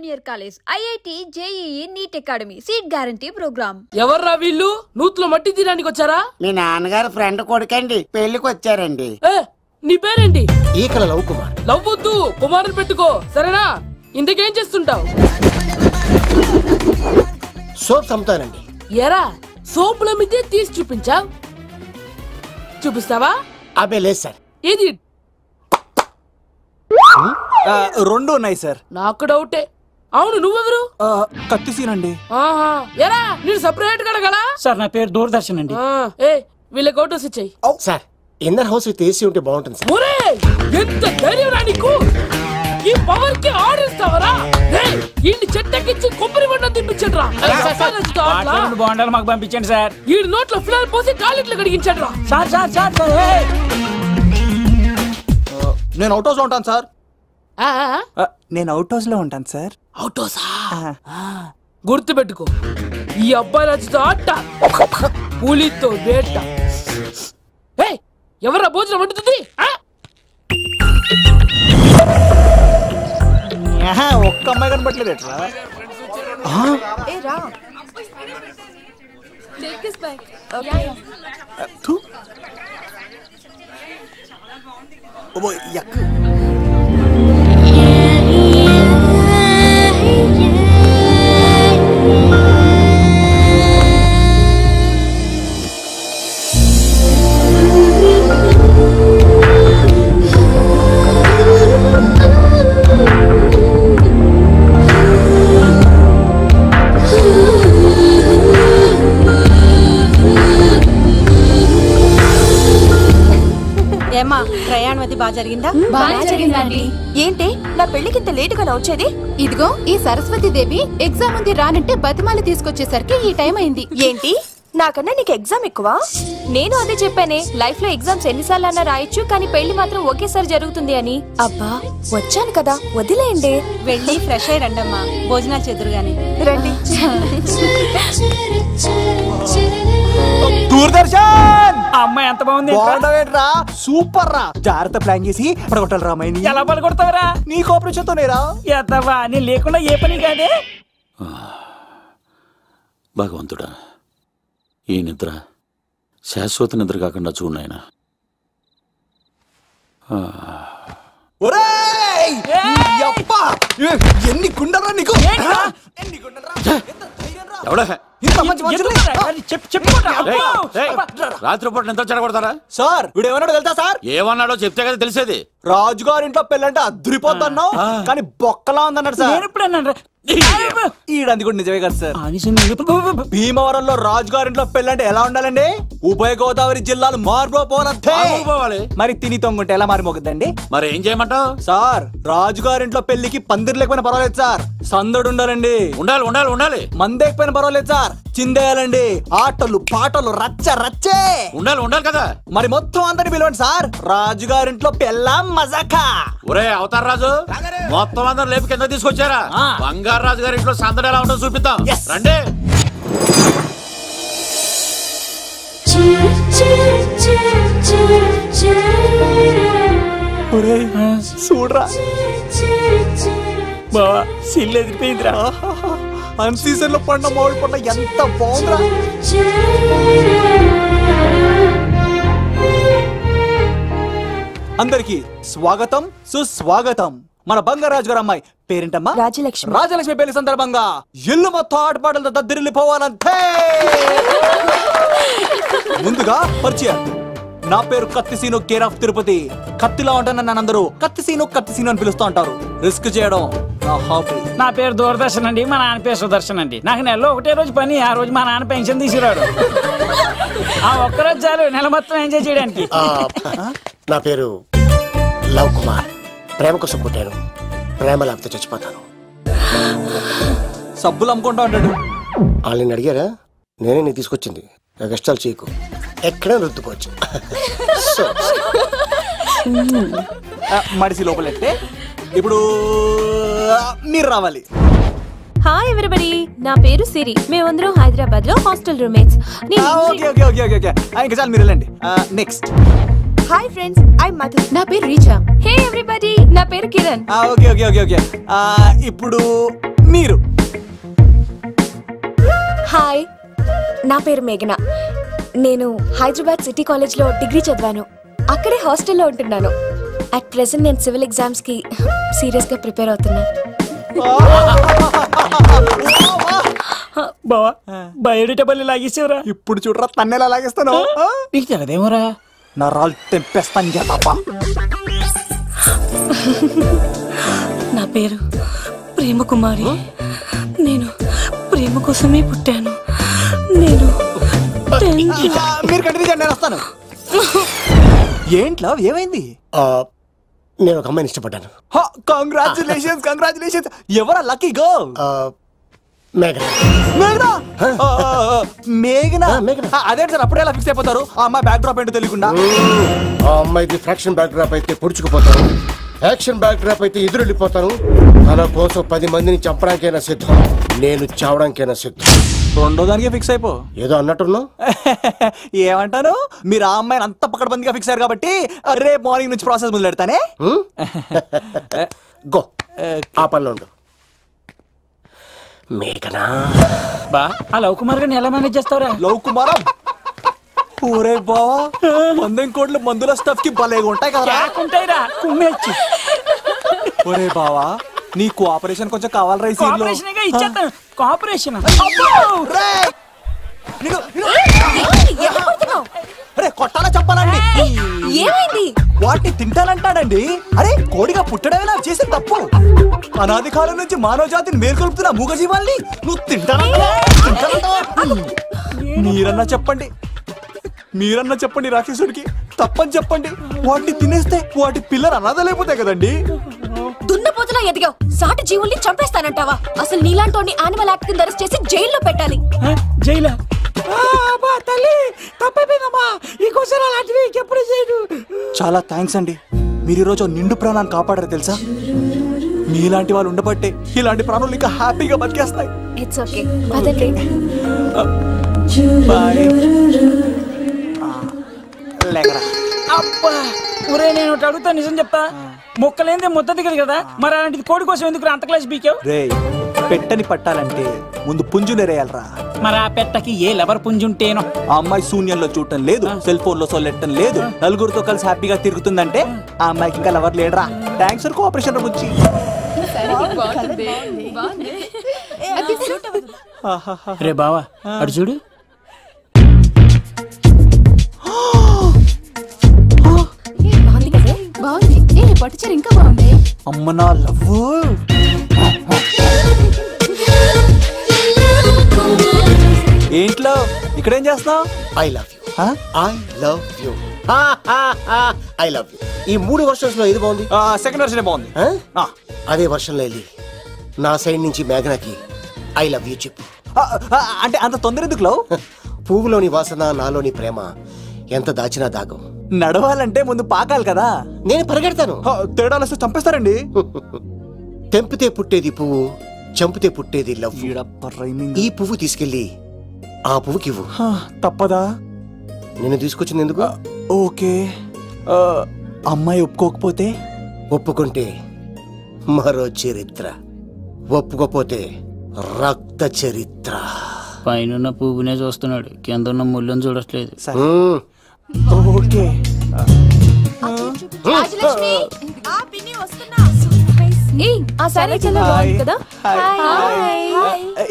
Junior college, IIT, JEE, NEET academy, seat guarantee programme. ఎవర్రా వీళ్ళు? నూతులో మట్టి తీయడానికి వచ్చారా? మీ నాన్నగారు ఫ్రెండ్ కొడుకండి, పెళ్లికి వచ్చారండి. నీ పేరేంటి? ఈకల లవ్ కుమార్. లవ్ వద్దు, కుమారుని పెట్టుకో సరేనా? ఇంతకేం చేస్తుంటావు? సోప్స్ అమ్ముతానండి. ఎరా సోపుల మీద తీసి చూపించావు, చూపిస్తావా? అబ్బే లేదు సార్. ఏది? రెండు ఉన్నాయి సార్. నాకు డౌటే. అవును నువ్వెవరు? కత్తిసీనండి. ఎరా నేను సపరేట్ కడగలా? సార్ నా పేరు దూరదర్శన్ అండి. వీళ్ళ ఫోటోస్ ఇచ్చాయి. సార్ ఇన్నర్ హౌస్ తీసి ఉంటే బాగుంటుంది సార్. ఒరే ఎంత ధైర్యం రా నీకు! ఈ పవర్ కి ఆడిస్తావరా? ఈ చెట్టెక్కించి కొబ్బరి బండ తిప్పించండి రా. బాగుండాలి మాకు పంపించండి సార్. ఈ నోట్లో ఫినాల్ పోసి టాయిలెట్లు కడిగించండి రా. సార్ సార్ సార్ నేను అవుట్ హౌస్ లో ఉంటాను సార్. నేను అవుట్ హౌస్ లో ఉంటాను సార్. అవుట్ హౌసా? గుర్తు పెట్టుకో, ఈ అబ్బాయి రాజుతో ఆట, పులితో వేట. ఎవరా భోజనం వండుతుంది? ఒక్క అమ్మాయి కనబట్టలేదు ఎట్లా? ఏమా ప్రయాణం అది బాగా జరిగిందా? బాగా జరిగిందండి. ఏంటి నా పెళ్లికి ఇంత లేటుగా వచ్చేది? ఇదిగో ఈ సరస్వతి దేవి ఎగ్జామ్ ఉంది రానంటే బతిమాలి తీసుకొచ్చేసరికి ఈ టైం అయింది. ఏంటి నాకన్నా నీకు ఎగ్జామ్ ఎక్కువ? నేను అదే చెప్పానే, లైఫ్ లో ఎగ్జామ్స్ ఎన్నిసార్లు అన్నా రాయొచ్చు, కానీ పెళ్లి మాత్రం ఒకేసారి జరుగుతుంది అని. అబ్బా వచ్చాను కదా వదిలేయండి. వెళ్ళి ఫ్రెష్ అయ్యి రండమ్మా, భోజనాలు చెదురుగాని రండి. దూరదర్శన్ అమ్మాయి ఎంత బాగుంది. బాగుండవేట్రా, సూపర్ రా. జాగ్రత్త ప్లాన్ చేసి పడగొట్టాలి రామాయణి. ఎలా పడగొడతావరా? నీ కోఆపరేషన్ తోనేరా. ఎత్తవా నేను లేకుండా ఏ పని కాదే. భగవంతుడా, ఈ నిద్ర శాశ్వత నిద్ర కాకుండా చూడాయన. ఎన్ని గుండెలరా నీకు? రాత్రిపూట నిద్ర చెడగొడతారా సార్? వీడు ఏమన్నాడు తెలుసా సార్? ఏమన్నాడో చెప్తే కదా తెలిసేది. రాజుగారి ఇంట్లో పెళ్ళంటే అద్దరిపోతున్నావు, కానీ బొక్కలా ఉందన్నాడు సార్. ఈడంది కూడా నిజమే కదా సార్. భీమవరంలో రాజుగారింట్లో పెళ్ళంటే ఎలా ఉండాలండి? ఉభయ గోదావరి జిల్లాలు మారిపోవాలి. మరి తిని తొంగుంటే ఎలా మారిపోతుందండి? మరి ఏం చేయమంటావు సార్? రాజుగారింట్లో పెళ్లికి పందిరి లేకపోయినా పర్వాలేదు సార్, సందడు ఉండాలండి. ఉండాలి ఉండాలి ఉండాలి. మందేకపోయినా పర్వాలేదు సార్, చిందేయాలండి. ఆటలు పాటలు రచ్చ రచ్చే ఉండాలి ఉండాలి కదా. మరి మొత్తం అందరిని పిలవండి సార్, రాజుగారింట్లో పెళ్ళాం మజాకా. ఒరే అవతార్ రాజు, మొత్తం అందరు లేపు కింద తీసుకొచ్చారా? బంగారు రాజు గారి ఇంట్లో సందడి ఎలా ఉంటుందో చూపిద్దాం రండి. చూడరా బావా, సిల్ ఎదిరిపోయిందిరా. అన్ సీజన్ లో పడిన మామిడి పంట ఎంత బాగుందిరా. అందరికి స్వాగతం సుస్వాగతం. మన బంగారాజు గారు అమ్మాయి పేరేంటమ్మా? రాజలక్ష్మి. రాజలక్ష్మి పెళ్లి సందర్భంగా ఇల్లు మొత్తం ఆటపాటలతో దద్దరిల్లిపోవాలంతే. ముందుగా పరిచయం. నా పేరు కత్తిసీను, కేర్ ఆఫ్ తిరుపతి. కత్తిలా ఉంటాను నన్ను అందరూ కత్తిసీను కత్తిసీను అని పిలుస్తూ ఉంటారు. రిస్క్ చేయడం నా హాబీ. నా పేరు దూరదర్శన్ అండి, మా నాన్న పేరు సుదర్శన్ అండి. నాకు నెలలో ఒకటే రోజు పని, ఆ రోజు మా నాన్న పెన్షన్ తీసుకురాడు. ఆ ఒక్కరోజు చాలు నెల మొత్తం ఎంజాయ్ చేయడానికి. నా పేరు లవ్ కుమార్. ప్రేమ కోసం పుట్టాను, ప్రేమ లేకపోతే చచ్చిపోతాను. సబ్బులు అమ్ముకుంటా ఉంటాడు. వాళ్ళని అడిగారా? నేనే నీ తీసుకొచ్చింది. కష్టాలు చేయకు, ఎక్కడ రుద్దుకోవచ్చు. మడిసి లోపలెట్టే. ఇప్పుడు మీరు రావాలి. హాయ్ ఎవ్రీబడి, నా పేరు సిరి. మేమందరం హైదరాబాద్ లో హాస్టల్ రూమ్మేట్స్. ఇంకా చాలు, మీరు వెళ్ళండి. Next. Hi friends, I Madhu. నా పేరు రీచా. హే ఎవ్రీబడి, నా పేరు Kiran. Okay okay okay okay. ఇప్పుడు మీరు. హాయ్, నా పేరు మేఘన. నేను హైదరాబాద్ సిటీ కాలేజ్లో డిగ్రీ చదివాను. అక్కడే హాస్టల్లో ఉంటున్నాను. అట్ ప్రెసెంట్ నేను సివిల్ ఎగ్జామ్స్ కి సీరియస్ గా ప్రిపేర్ అవుతున్నా. బావా బయోడేటా బల్లి లాగేసేవరా. ఇప్పుడు చూడరా తన్నెలా లాగేస్తాను. నీకు తెగదేమోరా. నా రాళ్ళు తెంపేస్తాను తప్ప. నా పేరు ప్రేమ కుమారి. నేను ప్రేమ కోసమే పుట్టాను. నేను మీరు కంటిన్యూ చేయండి, నేను వస్తాను. ఏంట్లో ఏమైంది? నేను ఒక అమ్మాయిని ఇష్టపడ్డాను. Congratulations congratulations. ఎవరా లక్కీ గర్ల్? మేఘన. మేఘన మేఘన అదే సార్. అప్పుడే ఎలా ఫిక్స్ అయిపోతారు? ఆ అమ్మాయి బ్యాక్ డ్రాప్ ఏంటో తెలియకుండా. ఆ అమ్మాయిది ఫ్రాక్షన్ బ్యాక్ డ్రాప్ అయితే పొడుచుకుపోతాను, యాక్షన్ బ్యాక్ డ్రాప్ అయితే ఎదురు వెళ్ళిపోతాను. తన కోసం 10 మందిని చంపడానికైనా సిద్ధం, నేను చావడానికైనా సిద్ధం. రెండో దానికే ఫిక్స్ అయిపో. ఏదో అన్నట్టున్నావు. ఏమంటాను? మీరు ఆ అమ్మాయిని అంత పక్కడబందిగా ఫిక్స్ అయ్యారు కాబట్టి రేపు మార్నింగ్ నుంచి ప్రాసెస్ మొదలు పెడతానే. గో ఆ పనిలో ఉండు. మేఘనా బా ఆ లవ్ కుమార్ గారిని ఎలా మేనేజ్ చేస్తావురా? లవ్ కుమారా? ఊరే బావా, 100 కోట్ల మందుల స్టఫ్ కి భలేగా ఉంటాయి కదా. ఉంటాయిరా కుమ్మేచ్చి. ఒరే బావా, నీ కోఆపరేషన్ కొంచెం కావాలి రైస్. ఇచ్చేస్తాను కోఆపరేషన్. కొట్టాలా చెప్పాలండి? ఏమైంది? వాటిని తింటానంటాడండి. అరే కోడిగా పుట్టడమే నాకు చేసిన తప్పు. అనాది కాలం నుంచి మానవ జాతిని మేల్కొల్పుతున్న మూగజీవాల్ని నువ్వు తింటానంటావా? మీరన్నా చెప్పండి, మీరన్నా చెప్పండి రాక్షసుడికి. తప్పని చెప్పండి. వాటిని తినేస్తే వాటి పిల్లలు అనాథలైపోతాయి కదండి. దున్నపోతులా ఎదిగావు, సాటి జీవుల్ని చంపేస్తానంటావా? అసలు నీలాంటి యానిమల్ యాక్ట్ కింద అరెస్ట్ చేసి జైల్లో పెట్టాలి. జైలా? తల్లి తప్పైపోయిందమ్మా, ఇంకోసారి అలాంటివి ఎప్పుడు చేయడు. చాలా థ్యాంక్స్ అండి, మీరు ఈరోజు నిండు ప్రాణాన్ని కాపాడారు తెలుసా. మీలాంటి వాళ్ళు ఉండబట్టే ఇలాంటి ప్రాణులు ఇంకా హ్యాపీగా బతికేస్తాయి. ఇట్స్ ఓకే, పదండి. అబ్బా ఊరే, నేను ఒకటి అడుగుతా, నిజం చెప్తా. మొక్కలేందే ముద్ద దిగదు కదా, మరి అలాంటిది కోడి కోసం ఎందుకు అంత క్లాస్ బీకావు? రే, పెట్టని పట్టాలంటే ముందు పుంజు నెరేయాలరా. మరి ఆ పెట్టకి ఏ లవర్ పుంజుంటేనో. ఆ అమ్మాయి శూన్యంలో చూడటం లేదు, సెల్ ఫోన్ లో సొల్లెట్టడం లేదు, నలుగురితో కలిసి హ్యాపీగా తిరుగుతుందంటే ఆ అమ్మాయికి ఇంకా లవర్ లేడరా. థ్యాంక్స్ ఫర్ కోఆపరేషన్ బుచ్చి. రే బావా అడు చూడు. బాగుంది. పట్టుచీర ఇంకా బాగుంది. అమ్మ నా లవ్. ఏంట్లో ఇక్కడేం చేస్తున్నావు? I love you. I love you. I love you. ఈ 3 వర్షన్స్ లో ఏది బాగుంది? సెకండ్ వర్షన్ బాగుంది. అదే వర్షంలో వెళ్ళి నా సైడ్ నుంచి మేఘనకి ఐ లవ్ యూ చెప్పు. అంటే అంత తొందర ఎందుకు లవ్? పువ్వులోని వాసన నాలోని ప్రేమ ఎంత దాచినా దాగం. నడవాలంటే ముందు పాకాలి కదా. నేను పరిగెడతాను. తేడాలు వస్తే చంపేస్తారండి. తెంపితే పుట్టేది పువ్వు, చంపితే పుట్టేది లవ్. ఈ పువ్వు తీసుకెళ్ళి ఆ పువ్వుకి ఇవ్వు. తప్పదా? నేను తీసుకొచ్చింది ఎందుకు? ఓకే. అమ్మాయి ఒప్పుకోకపోతే? ఒప్పుకుంటే మరో చరిత్ర, ఒప్పుకోపోతే రక్త చరిత్ర. పైన పువ్వునే చూస్తున్నాడు, కింద ఉన్న ముళ్ళని చూడట్లేదు. ఓకే.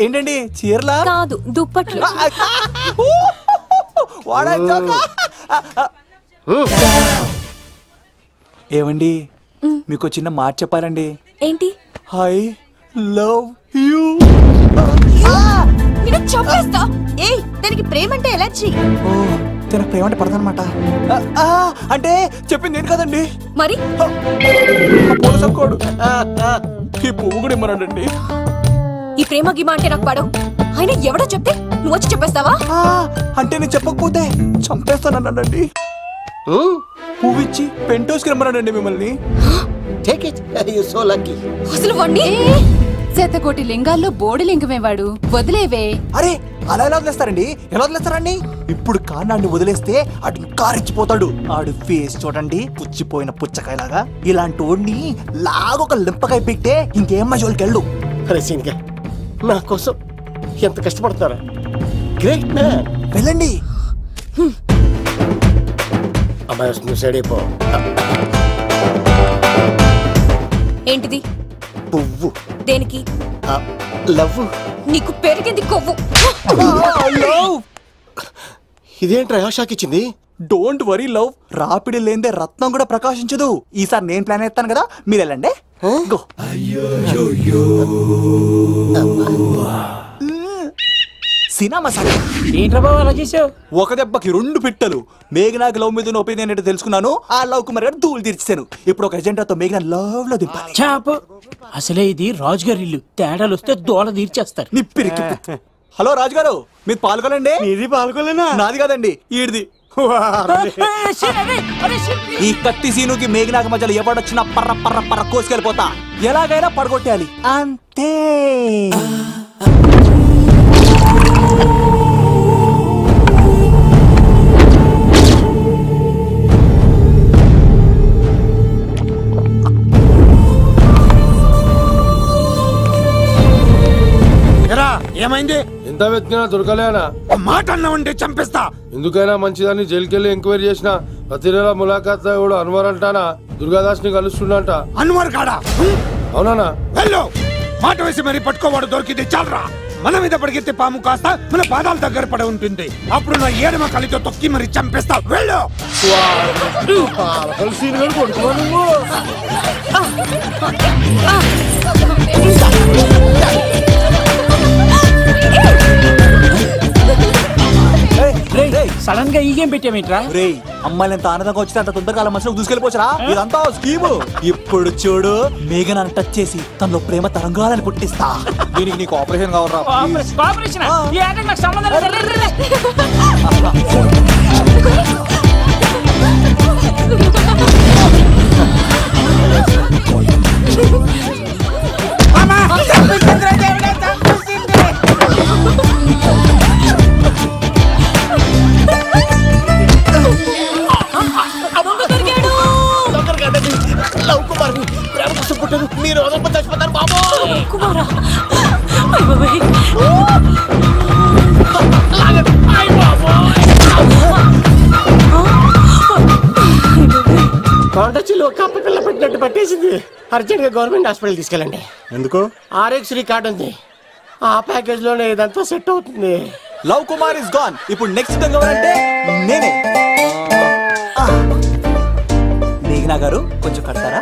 ఏంటండి చీరలా? కాదు, దుప్పట్లు. ఏమండి, మీకు చిన్న మాట చెప్పాలండి. ఏంటి? I love you. చంపేస్తా. ఏయ్, దానికి ప్రేమ అంటే ఎలర్జీ. తనకు ప్రేమ అంటే పడదనమాట. అంటే చెప్పింది ఏంటి కదండి. మరి ఈ పువ్వు కూడా ఇమ్మన్నాడండి. ఈ ప్రేమ గిమ అంటే నాకు పడవు. అయినా ఎవడో చెప్తే నువ్వు వచ్చి చెప్పేస్తావా? అంటే నేను చెప్పకపోతే చంపేస్తానండి. పువ్వు ఇచ్చి పెంటోస్కి రమ్మన్నాడండి మిమ్మల్ని. అసలు వాణ్ణి శతకోటి లింగాల్లో బోడి లింగమే వాడు, వదిలేవే. అరే అలా ఎలా వదిలేస్తారండి? ఎలా వదిలేస్తారండి? ఇప్పుడు కాన్నాడిని వదిలేస్తే అటు ఇంకా రెచ్చిపోతాడు. ఆడు ఫేస్ చూడండి, పుచ్చిపోయిన పుచ్చకాయలాగా. ఇలాంటి వాడిని లాగొక లింపకాయ పెట్టే ఇంకేం మజోలికి వెళ్ళు. అరే సీన్గా నా కోసం ఎంత కష్టపడతారా? Great man. వెళ్ళండి. అమ్మాయి వస్తుంది, సైడ్ అయిపో. ఏంటిది? పువ్వు. దేనికి? లవ్. నీకు పెరిగింది కొవ్వు. ఇదేంట్రా షాక్ ఇచ్చింది? డోంట్ వరీ లవ్, రాపిడి లేదే రత్నం కూడా ప్రకాశించదు. ఈసారి నేను ప్లాన్ ఎత్తాను కదా, మీరు వెళ్ళండి. గో. సినిమా సార్ ఏంట్రా బాబు అలా చేసావు? ఒక దెబ్బకి 2 పిట్టలు. మేఘనాకి లవ్ మీద ఉన్న ఒపీనియన్ ఏంటో తెలుసుకున్నాను. ఆ లవ్ కుమార్ గారు ధూళి తీర్చాను. ఇప్పుడు ఒక ఎజెండాతో మేఘనా లవ్ లో దింపాలి. చాపు. అసలే ఇది రాజుగారి ఇల్లు, తేడాలు వస్తే దోళ తీర్చేస్తారు. నిప్పిరికి. హలో రాజుగారు, మీరు పాల్గొనండి. ఇది పాల్గొలేనా? నాది కాదండి, ఈడిది. ఈ కత్తి సీనుకి మేఘనాకి మధ్యలో ఎవడొచ్చినా పర్ర పర్ర పర్ర కోసుకెళ్ళిపోతా. ఎలాగైనా పడగొట్టాలి అంతే. ఏమైంది? ఎంత వెతికినా దొరకలేనా? మాట అన్నావంటే చంపేస్తా. ఎందుకైనా మంచిదాన్ని జైలుకెళ్ళి ఎంక్వైరీ చేసిన ప్రతి నెల ములాఖాత్ కూడా అన్వర్ అంటానా దుర్గాదాస్ ని కలుస్తుండంట. అన్వర్ కాడా? అవునా? వెళ్ళు. మాట వేసి మరి పట్టుకోవాడు దొరికింది చాలరా. మన మీద పడిగితే పాము కాస్త మన పాదాల దగ్గర పడి ఉంటుంది. అప్పుడు నా ఏడమ కలితో తొక్కి మరి చంపేస్తా. వెళ్ళు. సడన్ గా ఈ గేమ్ పెట్టామేంట్రా? రే, అమ్మాయిలు ఎంత ఆనందంగా వచ్చితే అంత తొందరగా మనసులో దూసుకెళ్ళిపోవచ్చురా. ఇదంతా స్కీము. ఇప్పుడు చూడు, మేఘనాన్ని టచ్ చేసి తనలో ప్రేమ తరంగాలని పుట్టిస్తా. దీనికి నీకు ఆపరేషన్ కావాలరా? సంబంధం లవ్ కుమార్ ప్రేమ కోసం పుట్టారు. మీరు చచ్చిపోతారు బాబు. కుమారా కాంటాక్ట్లో కప్ప పిల్ల పెట్టినట్టు పట్టేసింది. అర్జెంట్ గా గవర్నమెంట్ హాస్పిటల్ తీసుకెళ్ళండి. ఎందుకు? RX కార్డ్ ఉంది. ఆ ప్యాకేజ్ లోనే ఇదంతా సెట్ అవుతుంది. Love Kumar is gone. ఇప్పుడు నెక్స్ట్ ఎవరంటే నేనే. మేఘనా గారు కొంచెం కడతారా?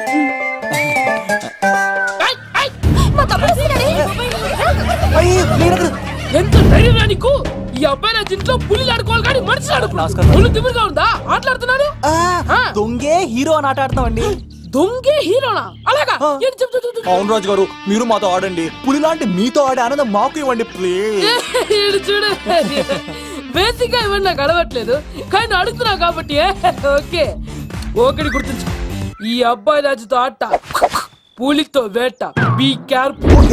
ఎంత ధైర్యం నీకు? ఈ అబ్బాయి నా ఇంట్లో పులిలు ఆడుకోవాలి కానీ మనిషి ఆడుకున్నాడు. తిమ్మిగా ఉందా ఆటలాడుతున్నాడు? దొంగే హీరో అని ఆట ఆడుతున్నామండి. దొంగే హీరోనా? అలాగా? అవును రాజు గారు, మీరు మాతో ఆడండి. పులి లాంటి మీతో ఆడే ఆనందం మాకు ఇవ్వండి ప్లీజ్. చూడు, బేసిక్ గా ఇవన్నీ నాకు అలవట్లేదు, కానీ అడుగుతున్నావు కాబట్టి ఓకే. ఒకటి గుర్తుంచు, ఈ అబ్బాయి రాజుతో ఆట, పులితో వేట. Be careful.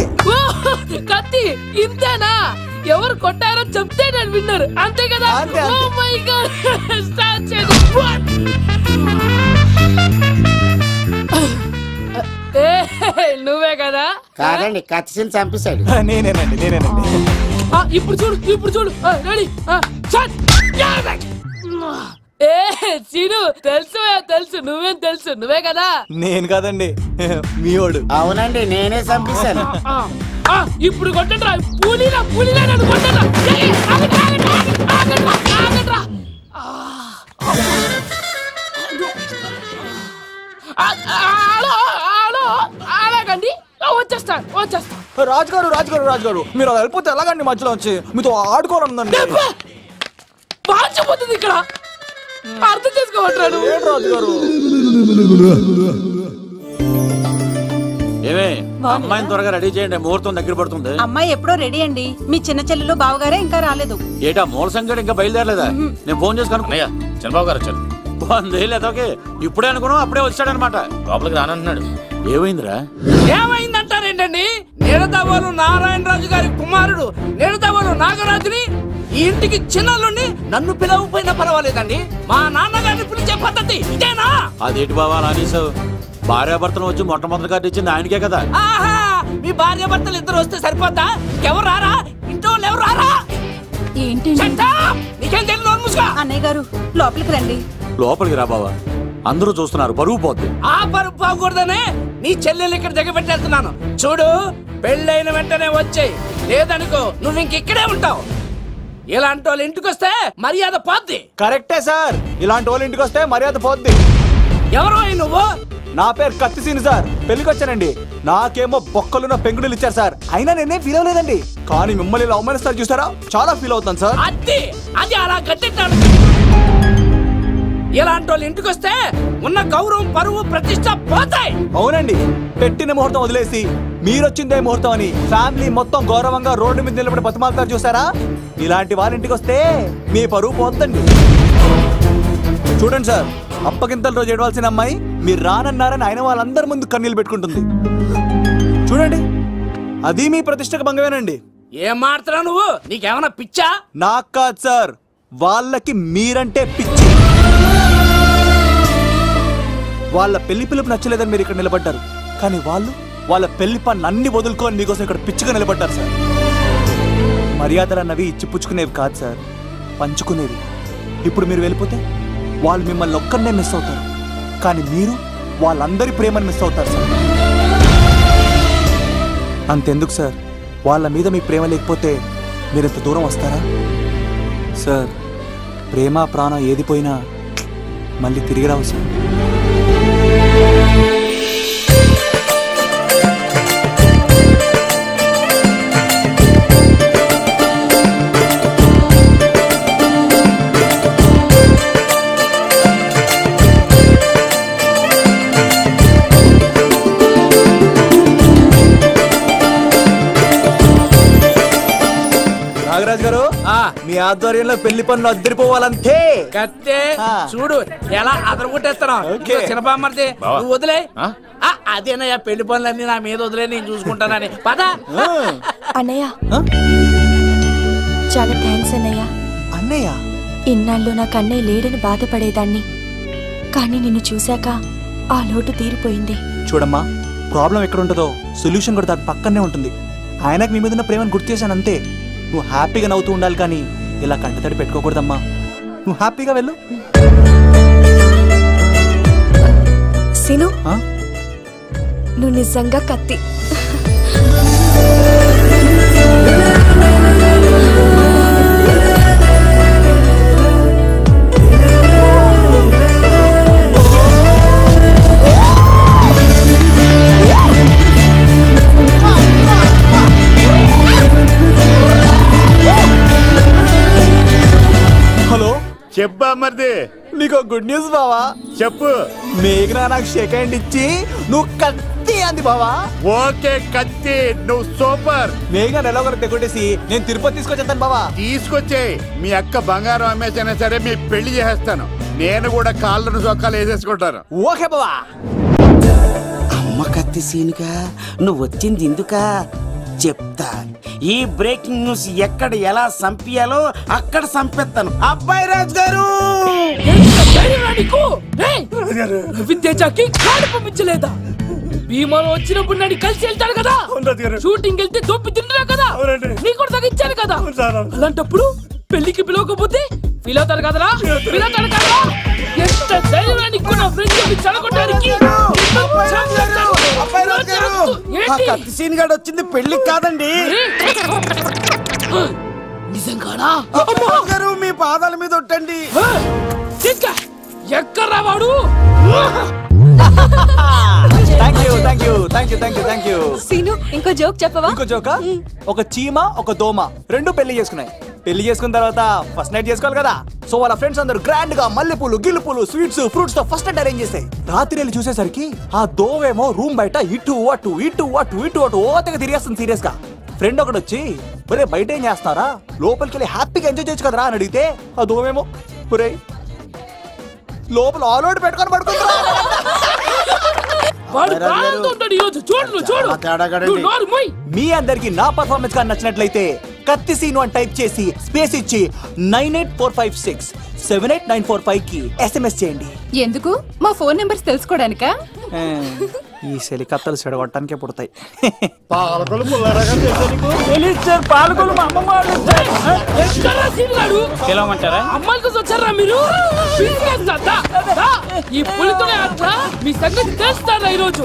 కత్తి ఇంతేనా? ఎవరు కొట్టారో చెప్తే నేను విన్నారు, అంతే కదా? ఓ మై గాడ్, స్టార్ట్ చేయండి. నువ్వే కదా? కాదండి, కత్తిని చంపేశాడు. నేనేనండి. ఇప్పుడు చూడు. రెడీ? చీను, తెలుసు నువ్వేం తెలుసు, నువ్వే కదా? నేను కాదండి, మీవాడు. అవునండి, నేనే చంపేశాను. ఇప్పుడు కొట్టండి రా. పూలీలా నన్ను కొట్టండి. అలాగండి, వచ్చేస్తా. రాజుగారు మీరు అలా వెళ్ళిపోతే ఎలాగండి? మధ్యలో వచ్చి మీతో ఆడుకోవాలనుందండి. బాగుపోతుంది ఇక్కడ, అర్థం చేసుకోవట్లేదు. రాజుగారు ఏమే, అమ్మాయిని త్వరగా రెడీ చేయండి, ముహూర్తం దగ్గర పడుతుంది. అమ్మాయి ఎప్పుడో రెడీ అండి. మీ చిన్న చెల్లెలు బావగారే ఇంకా రాలేదు. ఏటా మూల సంగతి ఇంకా బయలుదేరలేదా? నేను ఫోన్ చేసి కనుక్కున్నాయా? చంద్రబాబు గారు వచ్చారు. లేదోకే, ఇప్పుడే అనుకున్నాం, అప్పుడే వచ్చాడనమాట. లోపలికి రానంటున్నాడు. ఏమైందిరా? ఏమైందంటారేంటండి? నిడదవోలు నారాయణరాజు గారి కుమారుడు నిడదవోలు నాగరాజుని ఈ ఇంటికి చిన్నల్లుండి నన్ను పిలవకపోయినా పర్వాలేదండి. మా నాన్నగారిని పిలిచే పద్ధతి ఇదేనా? అదేంటి బావా అలా అనేసావు? భార్యాభర్తలు వచ్చి మొట్టమొదటి కార్డు ఇచ్చింది ఆయనకే కదా. ఆహా, మీ భార్య భర్తలు ఇద్దరు వస్తే సరిపోద్దా? ఎవరు రారా? ఇంట్లో ఎవరు రారా? ఏంటి నీకేం తెలియదు? అన్నయ్య గారు లోపలికి రండి. లోపలికి రా బావా, అందరూ చూస్తున్నారు, బరువు పోద్ది. ఆ పరుపు పోకూడదనే నీ చెల్లెలు ఇక్కడ దిగబెట్టేస్తున్నాను. చూడు, పెళ్ళైన వెంటనే వచ్చేయి, లేదనుకో నువ్వు ఇంకెక్కడే ఉంటావు. ఇలాంటి వాళ్ళు ఇంటికి వస్తే మర్యాద పోద్ది. కరెక్టే సార్, ఇలాంటి వాళ్ళ ఇంటికి వస్తే మర్యాద పోద్ది. ఎవరు నువ్వు? నా పేరు కత్తిసీని సార్, పెళ్లికి వచ్చానండి. నాకేమో బొక్కలున్న పెంగుడులు ఇచ్చారు సార్, అయినా నేనే ఫీల్ అవ్వలేదండి. కానీ మిమ్మల్ని ఇలా అవమానిస్తారు చూసారా, చాలా ఫీల్ అవుతాను సార్. అది అలా గట్టెట్టాడు. ఇలాంటి వాళ్ళు ఇంటికి వస్తే ఉన్న గౌరవం, పరువు, ప్రతిష్ట పోతాయి. అవునండి, పెట్టిన ముహూర్తం వదిలేసి మీరొచ్చిందే ముహూర్తం అని ఫ్యామిలీ మొత్తం గౌరవంగా రోడ్డు మీద నిలబడి బతిమాలుతారు చూసారా, ఇలాంటి వాళ్ళ ఇంటికి వస్తే మీ పరువు పోతండి. చూడండి సార్, అప్పగింతల రోజు ఏడవలసిన అమ్మాయి మీరు రానన్నారని ఆయన వాళ్ళందరి ముందు కన్నీళ్ళు పెట్టుకుంటుంది. చూడండి, అది మీ ప్రతిష్టకు భంగమేనండి. ఏం మాట్లాడుతున్నావు నువ్వు? నీకేమన్నా పిచ్చా? నాకు కాదు సార్, వాళ్ళకి మీరంటే పిచ్చి. వాళ్ళ పెళ్లి పిలుపు నచ్చలేదని మీరు ఇక్కడ నిలబడ్డారు, కానీ వాళ్ళు వాళ్ళ పెళ్లి పనులు అన్ని వదులుకొని మీకోసం ఇక్కడ పిచ్చిగా నిలబడ్డారు సార్. మర్యాదలు అన్నవి ఇచ్చిపుచ్చుకునేవి కాదు సార్, పంచుకునేవి. ఇప్పుడు మీరు వెళ్ళిపోతే వాళ్ళు మిమ్మల్ని ఒక్కరినే మిస్ అవుతారు, కానీ మీరు వాళ్ళందరి ప్రేమను మిస్ అవుతారు సార్. అంతెందుకు సార్, వాళ్ళ మీద మీ ప్రేమ లేకపోతే మీరు ఇంత దూరం వస్తారా సార్? ప్రేమ ప్రాణం ఏది పోయినా మళ్ళీ తిరిగి రావు సార్. నాగరాజ్ గారు, మీ ఆధ్వర్యంలో పెళ్లి పనులు అద్దరిపోవాలంతే. కత్తే చూడు ఎలా అదరగొట్టేస్తున్నావు. చిన్నపామర్ది నువ్వు వదిలే. అదేనయ్యా, పెళ్లి పనులన్నీ నా మీద వదిలే, నేను చూసుకుంటానని. పద అన్నయ్య, చాలా థ్యాంక్స్ అన్నయ్య. అన్నయ్య, ఇన్నాళ్ళు నాకు అన్నయ్య లేడని బాధపడేదాన్ని, కానీ నిన్ను చూశాక ఆ లోటు తీరిపోయింది. చూడమ్మా, ప్రాబ్లం ఎక్కడ ఉంటుందో సొల్యూషన్ కూడా దాని పక్కనే ఉంటుంది. ఆయనకు మీ మీద ఉన్న ప్రేమను గుర్తు చేశాను అంతే. నువ్వు హ్యాపీగా నవ్వుతూ ఉండాలి, కానీ ఇలా కంటతడి పెట్టుకోకూడదమ్మా. నువ్వు హ్యాపీగా వెళ్ళు. సిను, నువ్వు నిజంగా కత్తి. హలో, చెప్పా మరిది. నీకు గుడ్ న్యూస్ బావా. చెప్పు. మేఘనా నాకు షేక్ హ్యాండ్ ఇచ్చి నువ్వు కత్తి అంది బావా. ఓకే కత్తి, నువ్వు సూపర్. మేఘనా ఎలా ఒకరు తెగొట్టేసి నేను తిరుపతి తీసుకొచ్చేస్తాను బావా. తీసుకొచ్చేయి. మీ అక్క బంగారం అమ్మేసైనా సరే మీ పెళ్లి చేసేస్తాను. నేను కూడా కాళ్ళను చొక్కాలు వేసేసుకుంటాను. ఓకే బావా. అమ్మ కత్తి సీనుగా నువ్వు వచ్చింది ఎందుకా చెప్తా. ఈ బ్రేకింగ్ న్యూస్ ఎక్కడ ఎలా సంపియాలో అక్కడ సంపెత్తాను. అబ్బాయి రాజు గారు, విద్యాకి కాడు పంపించలేదా? భీమాలో వచ్చినప్పుడు నన్ను కలిసి వెళ్తాడు కదా, షూటింగ్ వెళ్తే దొప్పి తింటున్నా కదా, నీకు కూడా తగ్గించాను కదా. అలాంటప్పుడు పెళ్లికి పిలవకపోతే పిలవుతాడు కదరా, పిలవుతాడు కదరా. ఎంత ధైర్యాన్ని నా ఫ్రెండ్ చదవడానికి. కత్తి సీన్ గాడు వచ్చింది పెళ్లికి కాదండి. నిజంగానా? గారు మీ పాదాల మీద ఒట్టండి. ఎక్కడ్రా వాడు? సీను, ఇంకో జోక్ చెప్పవా? ఇంకో జోకా? ఒక చీమ ఒక దోమ రెండు పెళ్లి చేసుకున్నాయి. పెళ్లి చేసుకున్న తర్వాత ఫస్ట్ నైట్ చేసుకోవాలి కదా. సో వాళ్ళ ఫ్రెండ్స్ అందరూ గ్రాండ్ గా మల్లెపూలు, గిల్లుపూలు, స్వీట్స్, ఫ్రూట్స్ తో ఫస్ట్ నైట్ అరేంజ్ చేస్తాయి. రాత్రి వెళ్ళి చూసేసరికి ఆ దోవేమో రూమ్ బయట ఇటు అటు ఇటు అటు ఇటు అటు ఓతగా తిరిగేస్తుంది సీరియస్ గా. ఫ్రెండ్ ఒకటి వచ్చి, ఒరే బయట ఏం చేస్తారా, లోపలికి వెళ్ళి హ్యాపీగా ఎంజాయ్ చేయొచ్చు కదరా అని అడిగితే ఆ దోవేమో, ఒరే లోపల ఆల్ అవుట్ పెట్టుకొని పడుకుంటా. మీ అందరికి నా పర్ఫార్మెన్స్ గా నచ్చినట్లయితే కత్తి సీను అని టైప్ చేసి స్పేస్ ఇచ్చి 98456 78945 కి SMS చేయండి. ఎందుకు? మా ఫోన్ నెంబర్స్ తెలుసుకోవడానికా? ఈ సెలికత్తలు చెడగొట్టడానికే పుడతాయి. పాలకొలు పాలకొలు మా అమ్మమ్మ పిలవమంటారా? అమ్మాయిల కోసం వచ్చారా మీరు? ఈ పులితోనే మీ సంగతి తెలుస్తారా ఈరోజు?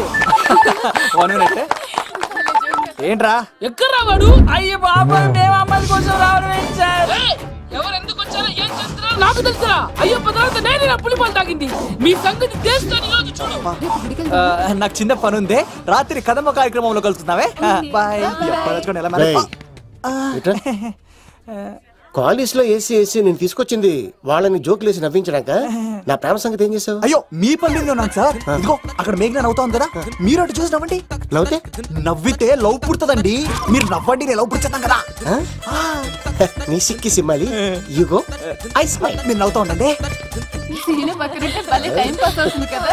ఏంట్రా ఎక్కడ రావాడు? అయ్యో బాబా మేము అమ్మాయిల కోసం రావడం ఎవరు ఎందుకు వచ్చారో ఏం చేస్తున్నారో నాకు తెలుసా? అయ్యో తర్వాత నేనే నా పులిపాలు తాగింది. మీ సంగతి తెలుస్తాను ఈరోజు చూడు. నాకు చిన్న పని ఉంది, రాత్రి కదమ్మ కార్యక్రమంలో కలుస్తున్నావే. బాయ్. కాలేజ్ లో ఏసీ నేను తీసుకొచ్చింది వాళ్ళని జోకులేసి నవ్వించడాక. నా ప్రేమ సంగతి ఏం చేసావు? అయ్యో మీ పల్లెల్లో నాకు సార్. ఇదిగో అక్కడ మేఘన నవ్వుతా ఉంది కదా, మీరు అటు చూసి నవ్వండి. నవ్వుతే నవ్వితే లవ్ పుడుతుందండి. మీరు నవ్వండి, నేను లవ్ పుడిచేద్దాం కదా. నీ సిక్కి సిమ్మాలి యుగో ఐ స్మైల్. మీరు నవ్వుతా ఉండండి. సీను పక్కనంటే భలే టైం పాస్ అవుతుంది కదా.